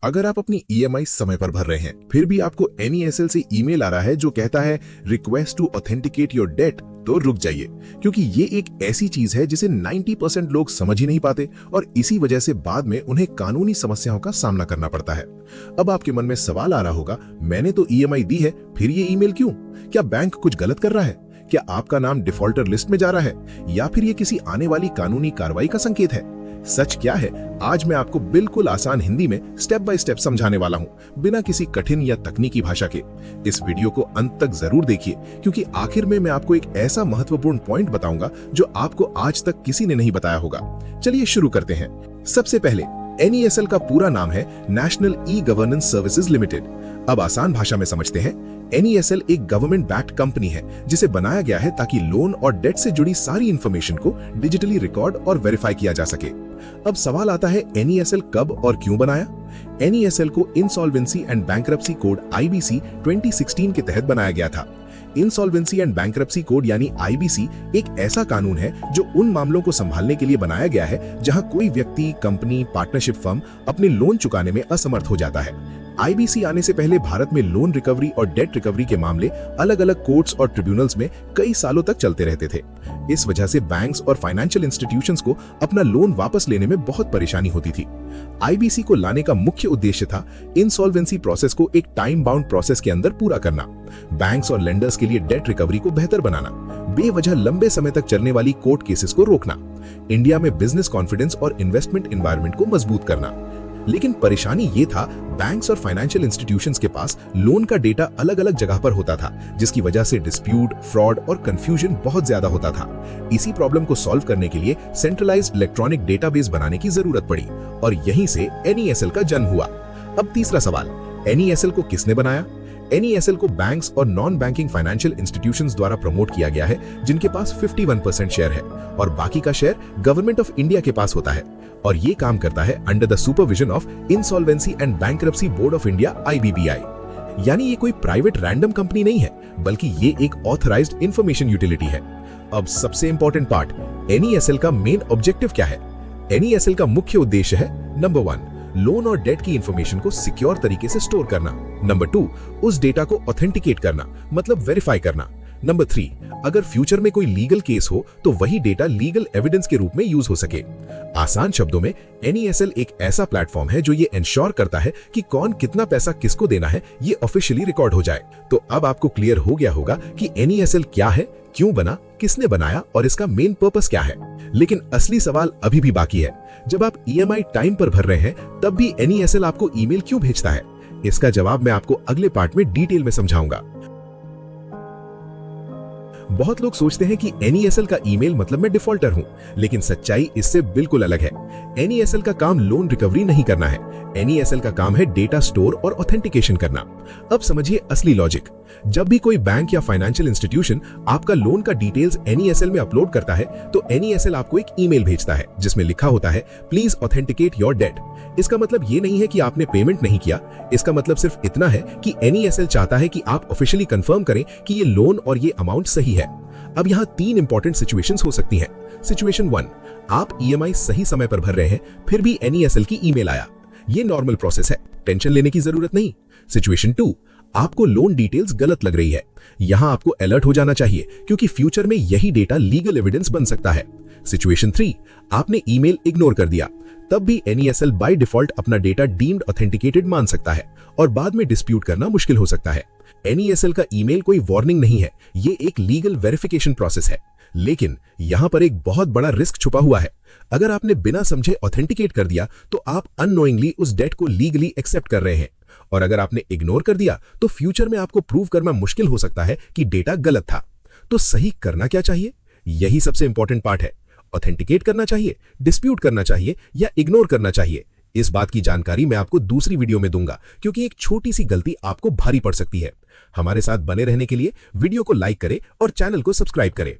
अगर आप अपनी ईएमआई समय पर भर रहे हैं, फिर भी आपको एनईएसएल से ईमेल आ रहा है जो कहता है request to authenticate your date, तो रुक जाइए, क्योंकि ये एक ऐसी चीज है जिसे 90% लोग समझ ही नहीं पाते और इसी वजह से बाद में उन्हें कानूनी समस्याओं का सामना करना पड़ता है। अब आपके मन में सवाल आ रहा होगा, मैंने तो ईएमआई दी है, फिर ये ईमेल क्यों? क्या बैंक कुछ गलत कर रहा है? क्या आपका नाम डिफॉल्टर लिस्ट में जा रहा है, या फिर ये किसी आने वाली कानूनी कार्रवाई का संकेत है? सच क्या है, आज मैं आपको बिल्कुल आसान हिंदी में स्टेप बाय स्टेप समझाने वाला हूं, बिना किसी कठिन या तकनीकी भाषा के। इस वीडियो को अंत तक जरूर देखिए, क्योंकि आखिर में मैं आपको एक ऐसा महत्वपूर्ण पॉइंट बताऊंगा जो आपको आज तक किसी ने नहीं बताया होगा। चलिए शुरू करते हैं। सबसे पहले, एनईएसएल का पूरा नाम है national e governance services limited. अब आसान भाषा में समझते हैं। एनईएसएल एक गवर्नमेंट बैक्ड कंपनी है जिसे बनाया गया है ताकि लोन और डेट से जुड़ी सारी इंफॉर्मेशन को डिजिटली रिकॉर्ड और वेरीफाई किया जा सके। अब सवाल आता है, एनईएसएल कब और क्यों बनाया? एनईएसएल को insolvency and bankruptcy code IBC 2016 के तहत बनाया गया था। इंसॉल्वेंसी एंड बैंक्रप्सी कोड यानी आईबीसी एक ऐसा कानून है जो उन मामलों को संभालने के लिए बनाया गया है जहां कोई व्यक्ति, कंपनी, पार्टनरशिप फर्म अपने लोन चुकाने में असमर्थ हो जाता है। आईबीसी आने से पहले भारत में लोन रिकवरी और डेट रिकवरी के मामले अलग अलग कोर्ट्स और ट्रिब्यूनल्स में कई सालों तक चलते रहते थे। इस वजह से बैंक्स और फाइनेंशियल इंस्टीट्यूशंस को अपना लोन वापस लेने में बहुत परेशानी होती थी। आईबीसी को लाने का मुख्य उद्देश्य था इंसॉल्वेंसी प्रोसेस को एक टाइम बाउंड प्रोसेस के अंदर पूरा करना, बैंक्स और लेंडर्स के लिए डेट रिकवरी को बेहतर बनाना, बेवजह लंबे समय तक चलने वाली कोर्ट केसेस को रोकना, इंडिया में बिजनेस कॉन्फिडेंस और इन्वेस्टमेंट एनवायरनमेंट को मजबूत करना। लेकिन परेशानी ये था, बैंक्स और फाइनेंशियल इंस्टीट्यूशंस के पास लोन का डेटा अलग अलग जगह पर होता था, जिसकी वजह से डिस्प्यूट, फ्रॉड और कंफ्यूजन बहुत ज्यादा होता था। इसी प्रॉब्लम को सॉल्व करने के लिए सेंट्रलाइज्ड इलेक्ट्रॉनिक डेटाबेस बनाने की जरूरत पड़ी और यहीं से एनईएसएल का जन्म हुआ। अब तीसरा सवाल, एनईएसएल को किसने बनाया? एनईएसएल को बैंक्स और नॉन बैंकिंग फाइनेंशियल इंस्टीट्यूशंस द्वारा प्रमोट किया गया है, जिनके पास 51% शेयर है और बाकी का शेयर गवर्नमेंट ऑफ इंडिया के पास होता है। और ये काम करता है under the supervision of insolvency and bankruptcy board of India IBBI. यानी ये कोई प्राइवेट रैंडम कंपनी नहीं है, बल्कि ये एक ऑथराइज्ड इंफॉर्मेशन यूटिलिटी है। अब सबसे इंपॉर्टेंट पार्ट, एनईएसएल का मेन ऑब्जेक्टिव क्या है? एनईएसएल का मुख्य उद्देश्य है, नंबर 1, लोन और डेट की इंफॉर्मेशन को सिक्योर तरीके से स्टोर करना। नंबर 2, उस डेटा को ऑथेंटिकेट करना, मतलब वेरीफाई करना। नंबर 3, अगर फ्यूचर में कोई लीगल केस हो तो वही डेटा लीगल एविडेंस के रूप में यूज हो सके। आसान शब्दों में, एनईएसएल एक ऐसा प्लेटफॉर्म है जो ये इंश्योर करता है कि कौन कितना पैसा किसको देना है, ये ऑफिशियली रिकॉर्ड हो जाए। तो अब आपको क्लियर हो गया होगा कि एनईएसएल क्या है, क्यों बना, किसने बनाया और इसका मेन पर्पस क्या है। लेकिन असली सवाल अभी भी बाकी है। जब आप ईएमआई टाइम पर भर रहे हैं, तब भी एनईएसएल आपको ईमेल क्यों भेजता है? इसका जवाब मैं आपको अगले पार्ट में डिटेल में समझाऊंगा। बहुत लोग सोचते हैं कि एनईएसएल का ईमेल मतलब मैं डिफॉल्टर हूं, लेकिन सच्चाई इससे बिल्कुल अलग है। एनईएसएल का काम लोन रिकवरी नहीं करना है, एनईएसएल का काम है डेटा स्टोर और ऑथेंटिकेशन करना। अब समझिए असली लॉजिक। जब भी कोई बैंक या फाइनेंशियल इंस्टीट्यूशन आपका लोन का डिटेल्स एनईएसएल में अपलोड करता है, तो एनईएसएल आपको एक ईमेल भेजता है जिसमें लिखा होता है, प्लीज ऑथेंटिकेट योर डेट। इसका मतलब ये नहीं है कि आपने पेमेंट नहीं किया, इसका मतलब सिर्फ इतना है कि एनईएसएल चाहता है कि आप ऑफिशियली कंफर्म करें कि ये लोन और ये अमाउंट सही है। अब यहाँ 3 इंपॉर्टेंट सिचुएशंस हो सकती हैं। सिचुएशन 1, आप ईएमआई सही समय पर भर रहे हैं, फिर भी एनईएसएल की ईमेल आया। ये नॉर्मल प्रोसेस है, टेंशन लेने की जरूरत नहीं। सिचुएशन 2, आपको लोन डिटेल्स गलत लग रही है। यहां आपको अलर्ट हो जाना चाहिए, क्योंकि फ्यूचर में यही डेटा लीगल एविडेंस बन सकता है। सिचुएशन 3, आपने ईमेल इग्नोर कर दिया, तब भी एनईएसएल बाय डिफॉल्ट अपना डेटा डीम्ड ऑथेंटिकेटेड मान सकता है और बाद में डिस्प्यूट करना मुश्किल हो सकता है। एनईएसएल का ईमेल कोई वार्निंग नहीं है, ये एक लीगल वेरिफिकेशन प्रोसेस है। लेकिन यहां पर एक बहुत बड़ा रिस्क छुपा हुआ है। अगर आपने बिना समझे ऑथेंटिकेट कर दिया, तो आप अननोइंगली उस डेट को लीगली एक्सेप्ट कर रहे हैं, और अगर आपने इग्नोर कर दिया, तो फ्यूचर में आपको प्रूव करना मुश्किल हो सकता है कि डेटा गलत था। तो सही करना क्या चाहिए? यही सबसे इंपॉर्टेंट पार्ट है। ऑथेंटिकेट करना चाहिए, डिस्प्यूट करना चाहिए या इग्नोर करना चाहिए? इस बात की जानकारी मैं आपको दूसरी वीडियो में दूंगा, क्योंकि एक छोटी सी गलती आपको भारी पड़ सकती है। हमारे साथ बने रहने के लिए वीडियो को लाइक करें और चैनल को सब्सक्राइब करें।